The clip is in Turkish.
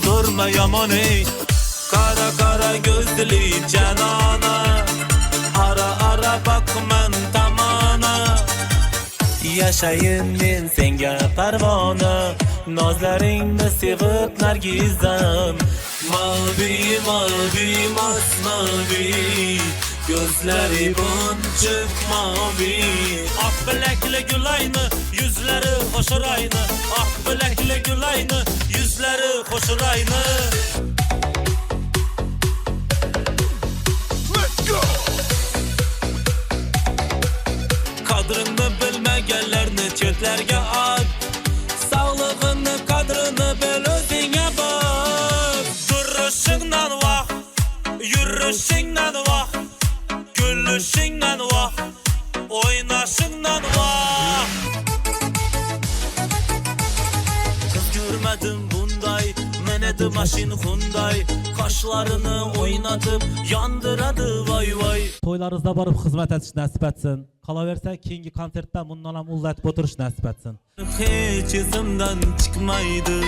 sorma yaman ey. Kara kara gözlü canana, ara ara bak men tamana. Yaşayın men senga parvona, nazlaringni sevib nargizam. Mavi mavi masmavi, gözleri boncuk mavi. Ah bilekli gülayni, yüzleri hoşurayni. Ah bilekli gülayni, yüzleri hoşurayni. Kadrini bilmegenlerini çötlerge at. Sağlığını kadrini bil özüne bak. Duruşundan vah, yürüyüşünden vah, gülüşünden vah, oynaşından vah. Kız görmedim bunday, menedi maşin Hyundai. Kaşlarını oynatıp yandıradı vay vay. Toylarınızda barıp hizmet etiş nasip etsin. Kalaverse keyingi konsertden bundan ham ullatib o'tirish nasip etsin. Hiç izimden çıkmaydı.